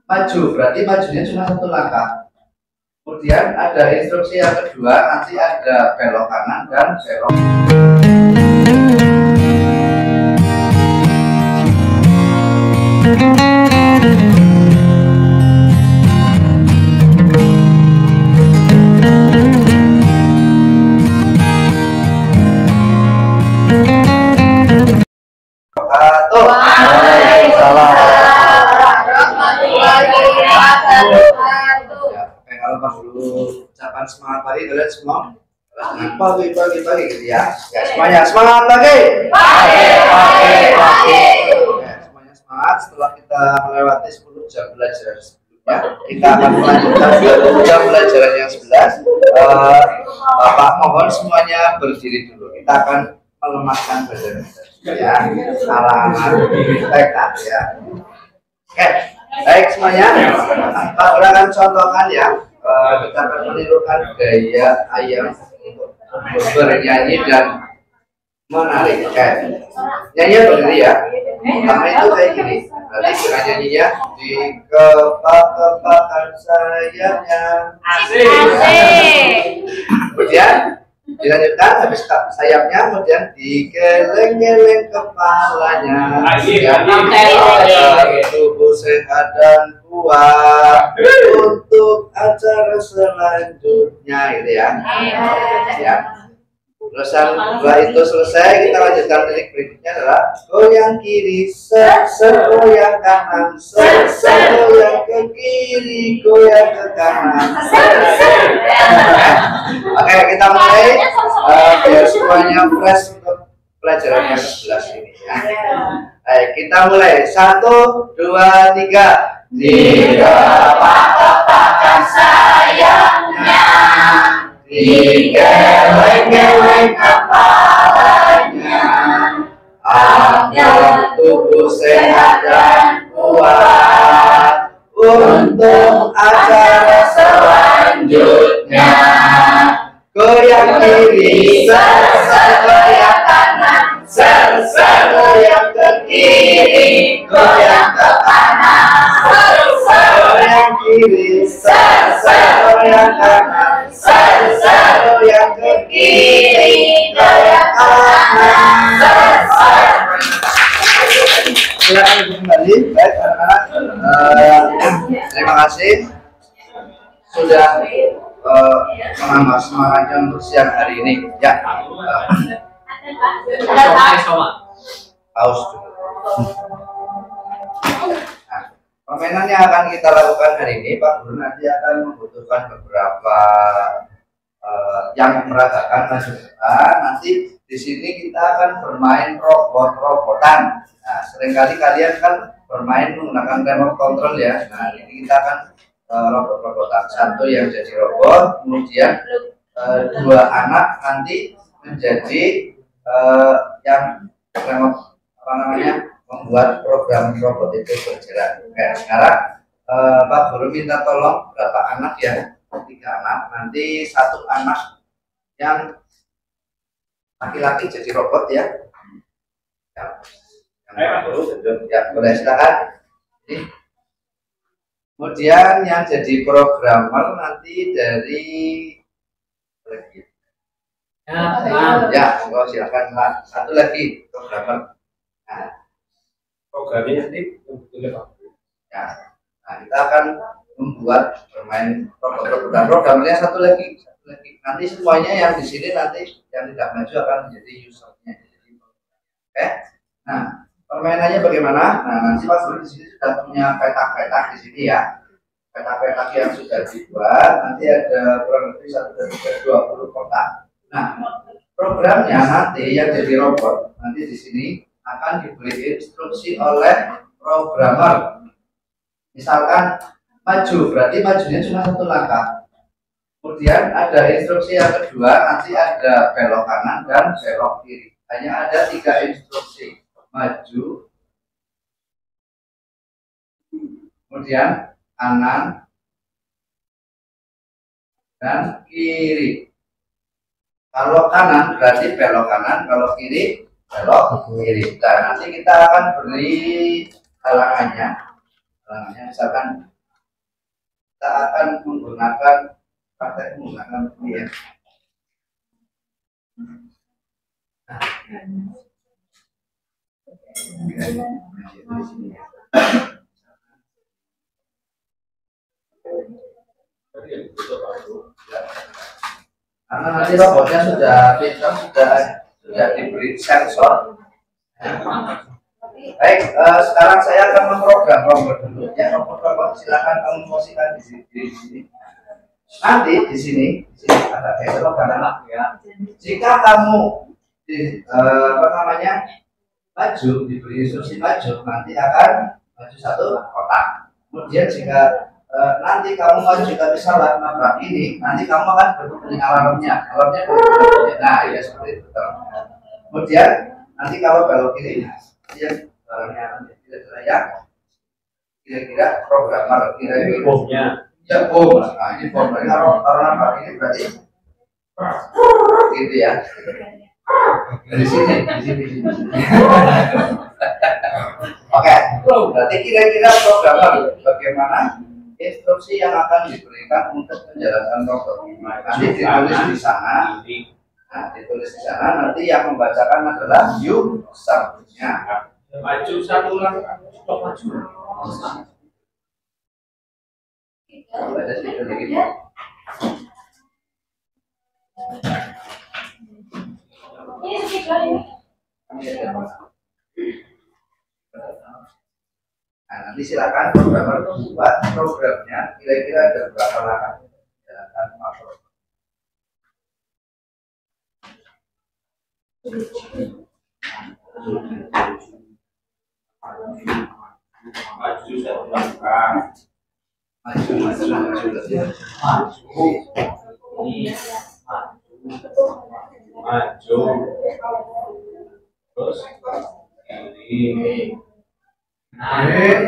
maju, berarti majunya cuma satu langkah. Kemudian ada instruksi yang kedua, nanti ada belok kanan dan belok. Kalau pas dulu ucapan semangat pagi, kalian semua pagi gitu ya. Ya semuanya semangat pagi. Ya, semuanya semangat. Setelah kita melewati 10 jam belajar sebelumnya, kita akan melanjutkan 20 jam pelajaran yang 11. Bapak mohon semuanya berdiri dulu. Kita akan melemahkan badan kita ya, alangan tekad ya. Oke, baik semuanya. Pak akan contohkan ya. Kita akan menirukan gaya ayam bernyanyi dan menarik. Nyanyi berdiri ya. Pertama itu kayak gini. Nanti dengan nyanyinya di kepak-kepakan sayapnya. Kemudian dilanjutkan habis sayapnya, kemudian digeleng-geleng kepalanya. Tubuh sehat dan kuat untuk acara selanjutnya, gitu ya. Ya. Terus setelah itu selesai, kita lanjutkan teknik berikutnya adalah goyang kiri, goyang kanan, goyang ke kiri, goyang ke kanan. Oke, kita mulai biar semuanya fresh untuk pelajaran yang ke-11 ini ya. Baik, kita mulai. 1, 2, 3. Dikepak-kepakkan sayapnya, digeleng-geleng kepalanya, agar tubuh sehat dan kuat untuk acara selanjutnya. Goyang kiri, goyang kanan, goyang ke kiri, goyang ke kanan, goyang kiri, goyang kanan, goyang ke kiri, goyang kanan. Silakan kembali. Baik anak-anak, terima kasih sudah menambah semangatnya untuk siang hari ini ya. Haus dulu. Nah, permainan yang akan kita lakukan hari ini, Pak Guru nanti akan membutuhkan beberapa yang meragakan maju depan. Nanti di sini kita akan bermain robot-robotan. Nah, seringkali kalian kan bermain menggunakan remote control ya. Nah, ini kita akan robot-robotan. Satu yang jadi robot, kemudian dua anak nanti menjadi yang remote membuat program robot itu berjalan. Oke, sekarang Pak Guru minta tolong berapa anak ya? 3 anak. Nanti 1 anak yang laki-laki jadi robot ya. Ya, boleh silakan. Kemudian yang jadi programmer nanti dari silakan Pak. 1 lagi programmer. Nah, programnya nanti ya. Nah, kita akan membuat bermain robot-robotan. Programnya satu lagi. Nanti semuanya yang di sini nanti yang tidak maju akan menjadi usernya. Oke. Nah, permainannya bagaimana? Nah, nanti Pak Guru di sini sudah punya petak-petak di sini ya. Petak-petak yang sudah dibuat, nanti ada kurang lebih 20 kotak. Nah, programnya nanti yang jadi robot nanti di sini akan diberi instruksi oleh programmer. Misalkan maju, berarti majunya cuma satu langkah. Kemudian ada instruksi yang kedua, nanti ada belok kanan dan belok kiri. Hanya ada 3 instruksi, maju, kemudian kanan dan kiri. Kalau kanan berarti belok kanan, kalau kiri belok kiri. Nah, nanti kita akan beri halangannya misalkan kita akan menggunakan praktek menggunakan ini ya. Karena nanti robotnya sudah pintar, sudah diberi sensor. Baik, sekarang saya akan memprogram robot dulu. Ya, robot silakan kamu posisikan di sini. Nanti di sini ada program ya. Jika kamu maju, diberi instruksi maju, nanti akan maju satu kotak. Kemudian jika nanti kamu maju tapi salah nabrak ini, nanti kamu akan berbunyi alarmnya berbunyi. Nah, ya seperti itu. Kemudian nanti kalau belok kiri, dia barangnya nanti kira-kira programmer kira-kira bomnya ya bom. Nah, ini bom. Kalau nabrak ini berarti gitu ya. Di sini. Oke, berarti kira-kira programmer bagaimana instruksi yang akan diberikan untuk menjalankan robot. Nanti ditulis di sana. Nah, ditulis di sana. Nanti yang membacakan adalah user-nya. maju satu langkah, stop maju. Baca sedikit lagi. Nah, nanti silakan programmer buat programnya kira-kira ada berapa langkah jalankan makro. Maju satu langkah, Maju. maju, terus kiri, maju,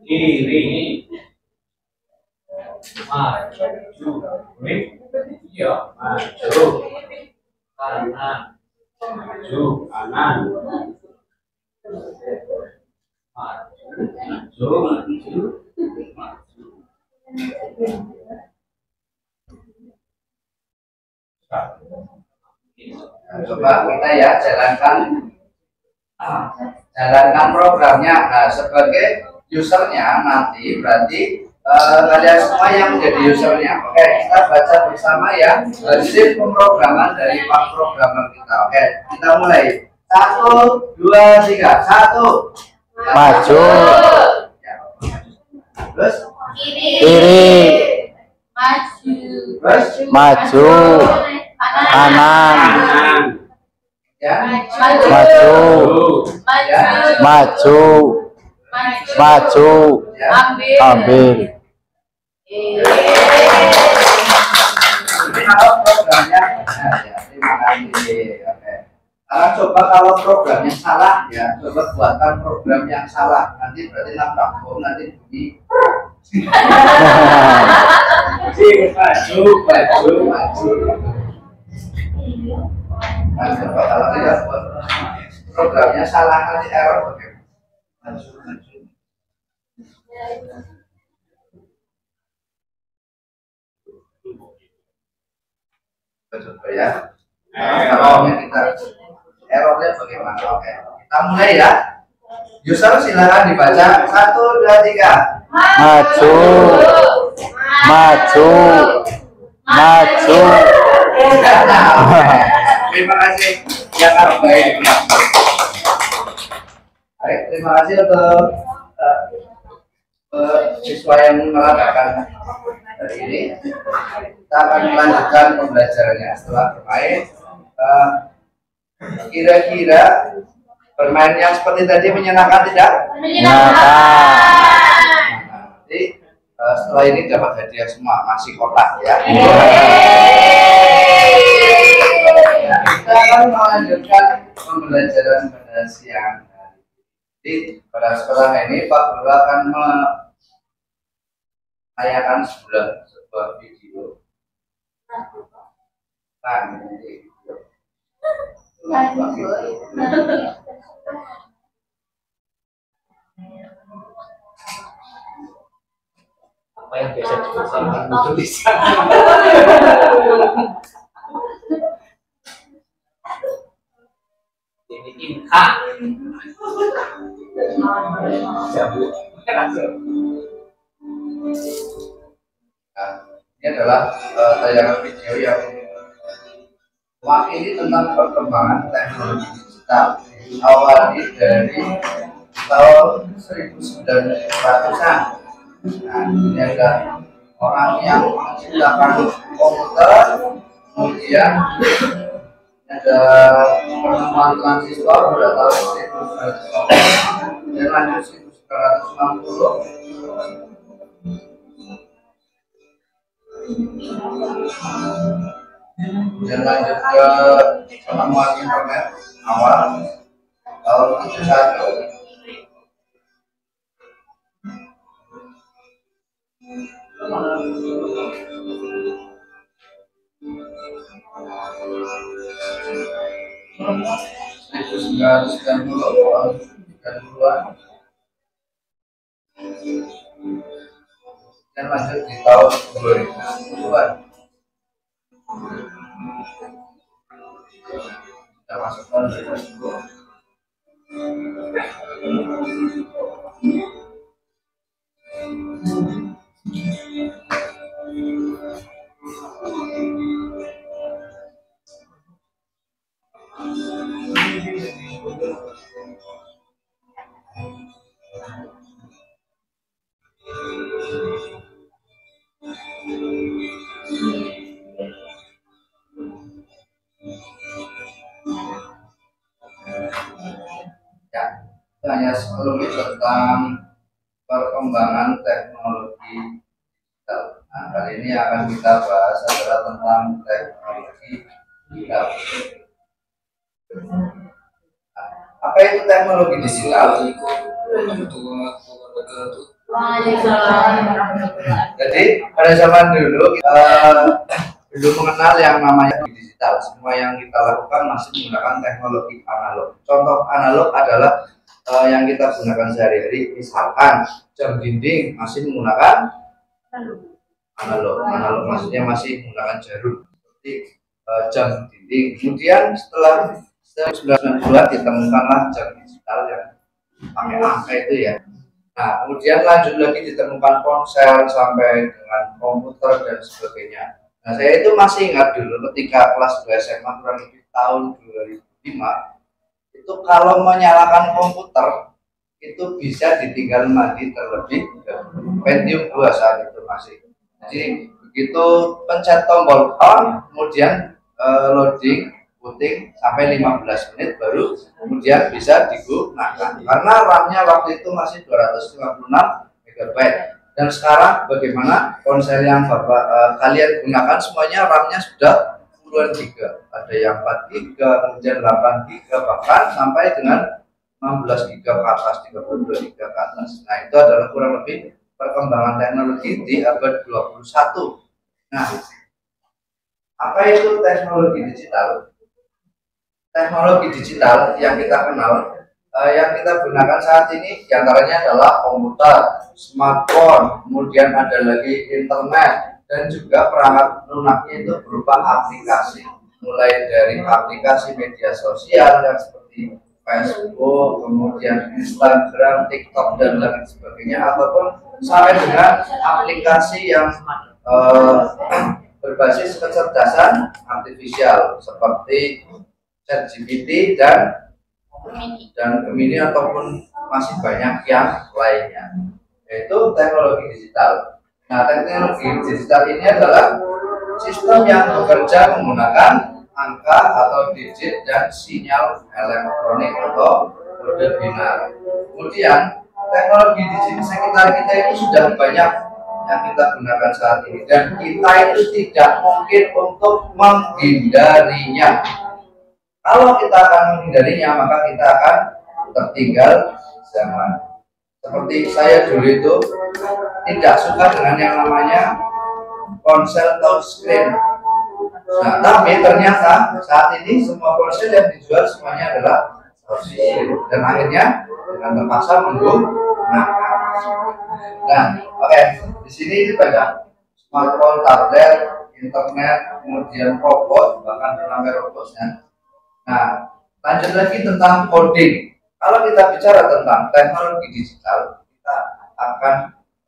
kiri, maju, iya, maju, kanan, maju, kanan, maju. Nah, coba kita ya jalankan programnya. Nah, sebagai usernya nanti berarti kalian semua yang menjadi usernya. Oke, kita baca bersama ya hasil pemrograman dari Pak Programmer kita. Oke, kita mulai. 1, 2, 3. 1. Maju. Terus Kiri. terus Maju. Kanan. ya. Maju. Ya. Maju. Maju. Ya. Ambil. Ini kalau programnya benar ya. Terima kasih. Oke. Coba kalau programnya salah ya, coba buatkan program yang salah. Nanti berarti nabrak bom, nanti bunyi. Maju. Nah, coba kalau tidak buat programnya salah nanti error bagaimana? Maju. Coba ya. Kalau kita errornya bagaimana? Oke, kita mulai ya. User silakan dibaca. 1, 2, 3. Maju. Maju. Maju. Terima kasih yang baik. Baik, terima kasih untuk siswa yang melakukan hari ini. Kita akan melanjutkan pembelajarannya setelah bermain. Kira-kira bermain yang seperti tadi menyenangkan tidak? Nanti setelah ini dapat hadiah semua, nasi kotak ya. Kita akan melanjutkan pembelajaran pada siang hari. Jadi pada sekolah ini Pak Guru akan menayangkan sebuah video. Apa yang biasa digunakan tulisan? Ini inka. Jabu. Nah, ini adalah tayangan video yang mewakili tentang perkembangan teknologi digital awali dari tahun 1900-an. Nah, ini ada orang yang menciptakan komputer, kemudian ada penemuan transistor pada tahun 1900 dan lanjut 1960. Dan lanjut ke penemuan internet awal tahun 71. Dan lanjut di tahun 2010-an. Kita masuk tahun 2010. Ya, itu hanya sekelumit tentang perkembangan teknologi digital. Nah, kali ini akan kita bahas adalah tentang teknologi digital. Nah, apa itu teknologi digital? Jadi pada zaman dulu belum mengenal yang namanya digital. Semua yang kita lakukan masih menggunakan teknologi analog. Contoh analog adalah yang kita gunakan sehari-hari, misalkan jam dinding masih menggunakan analog. Analog maksudnya masih menggunakan jarum seperti jam dinding. Kemudian setelah 1990-an ditemukanlah jam digital yang pakai angka itu ya. Nah, kemudian lanjut lagi ditemukan ponsel sampai dengan komputer dan sebagainya. Nah, saya itu masih ingat dulu ketika kelas 2 SMA kurang lebih tahun 2005, itu kalau menyalakan komputer itu bisa ditinggal mandi terlebih dahulu. Pentium 2 saat itu masih. Jadi begitu pencet tombol on, kemudian loading booting sampai 15 menit baru kemudian bisa digunakan karena RAM-nya waktu itu masih 256 MB. Dan sekarang bagaimana ponsel yang kalian gunakan semuanya RAM-nya sudah puluhan giga, ada yang 4 giga, kemudian 8 giga, bahkan sampai dengan 16 giga ke atas, 32 giga ke atas. Nah, itu adalah kurang lebih perkembangan teknologi di abad 21. Nah, apa itu teknologi digital? Teknologi digital yang kita kenal, yang kita gunakan saat ini diantaranya adalah komputer, smartphone, kemudian ada lagi internet, dan juga perangkat lunaknya itu berupa aplikasi. Mulai dari aplikasi media sosial yang seperti Facebook, kemudian Instagram, TikTok, dan lain sebagainya, ataupun sampai dengan aplikasi yang berbasis kecerdasan artifisial seperti ChatGPT dan Gemini ataupun masih banyak yang lainnya, yaitu teknologi digital. Nah, teknologi digital ini adalah sistem yang bekerja menggunakan angka atau digit dan sinyal elektronik atau kode binar. Kemudian teknologi di sekitar kita ini sudah banyak yang kita gunakan saat ini, dan kita itu tidak mungkin untuk menghindarinya. Kalau kita akan menghindarinya, maka kita akan tertinggal zaman. Seperti saya dulu itu tidak suka dengan yang namanya ponsel touchscreen. Nah, tapi ternyata saat ini semua ponsel yang dijual semuanya adalah touchscreen, dan akhirnya dengan terpaksa digunakan. Nah, oke, di sini banyak smartphone, tablet, internet, kemudian robot, bahkan sampai robotnya. Nah, lanjut lagi tentang coding. Kalau kita bicara tentang teknologi digital, kita akan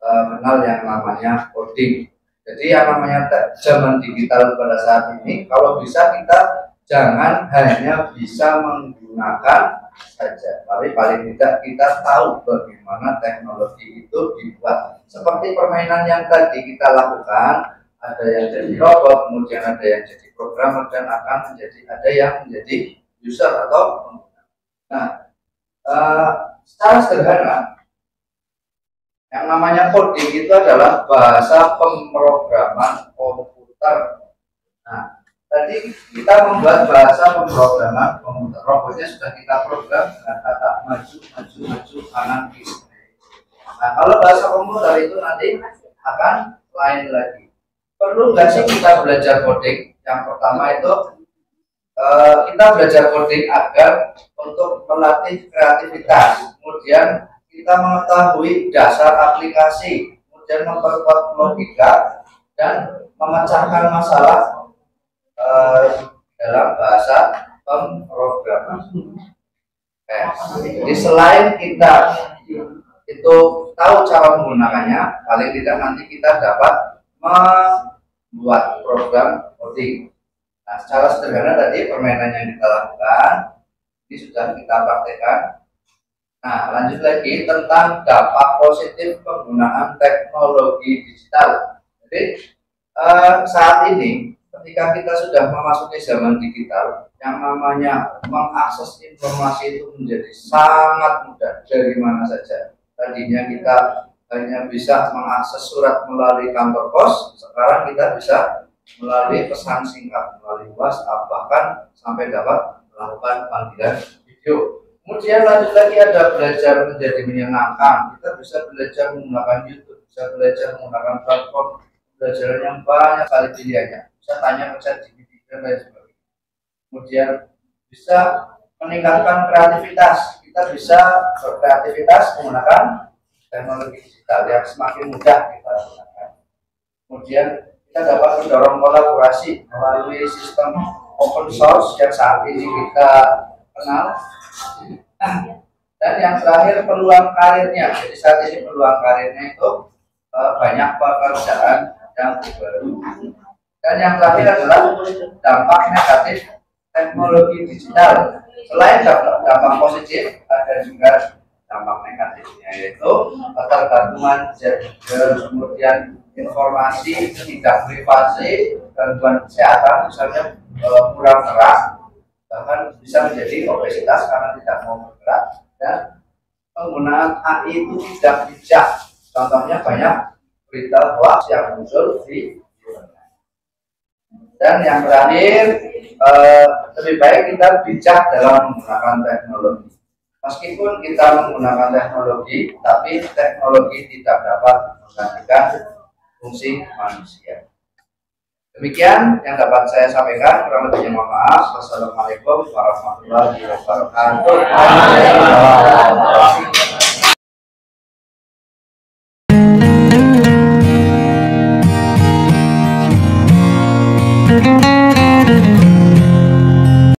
kenal yang namanya coding. Jadi yang namanya zaman digital pada saat ini, kalau bisa kita jangan hanya bisa menggunakan saja, tapi paling tidak kita tahu bagaimana teknologi itu dibuat. Seperti permainan yang tadi kita lakukan, ada yang jadi robot, kemudian ada yang jadi programmer, dan akan ada yang menjadi user atau pengguna. Nah, secara sederhana, yang namanya coding itu adalah bahasa pemrograman komputer. Nah, tadi kita membuat bahasa pemrograman komputer. Robotnya sudah kita program dengan kata maju, maju, maju, kanan, kiri. Nah, kalau bahasa komputer itu nanti akan lain lagi. Perlu nggak sih kita belajar coding? Yang pertama itu kita belajar coding agar untuk melatih kreativitas, kemudian kita mengetahui dasar aplikasi, kemudian memperkuat logika dan memecahkan masalah dalam bahasa pemrograman. Jadi selain kita itu tahu cara menggunakannya, paling tidak nanti kita dapat membuat program coding. Nah, secara sederhana tadi permainan yang kita lakukan ini sudah kita praktekkan. Nah, lanjut lagi tentang dampak positif penggunaan teknologi digital. Jadi saat ini ketika kita sudah memasuki zaman digital, yang namanya mengakses informasi itu menjadi sangat mudah dari mana saja. Tadinya kita hanya bisa mengakses surat melalui kantor pos, sekarang kita bisa melalui pesan singkat, melalui WhatsApp, bahkan sampai dapat melakukan panggilan video. Kemudian lanjut lagi ada belajar menjadi menyenangkan. Kita bisa belajar menggunakan YouTube, bisa belajar menggunakan platform belajar yang banyak kali pilihannya. Bisa tanya ke ChatGPT dan lain sebagainya. Kemudian bisa meningkatkan kreativitas. Kita bisa berkreativitas menggunakan teknologi digital yang semakin mudah kita lakukan. Kemudian kita dapat mendorong kolaborasi melalui sistem open source yang saat ini kita kenal. Dan yang terakhir peluang karirnya. Jadi saat ini peluang karirnya itu banyak pekerjaan yang baru. Dan yang terakhir adalah dampak negatif teknologi digital. Selain dampak positif, ada juga dampak negatifnya, yaitu ketergantungan kemudian informasi tidak privasi, gangguan kesehatan, misalnya kurang gerak, bahkan bisa menjadi obesitas karena tidak mau bergerak, dan penggunaan AI itu tidak bijak. Contohnya banyak berita hoax yang muncul di internet. Dan yang terakhir, lebih baik kita bijak dalam menggunakan teknologi. Meskipun kita menggunakan teknologi, tapi teknologi tidak dapat menggantikan fungsi manusia. Demikian yang dapat saya sampaikan. Kurang lebihnya mohon maaf. Wassalamualaikum warahmatullahi wabarakatuh.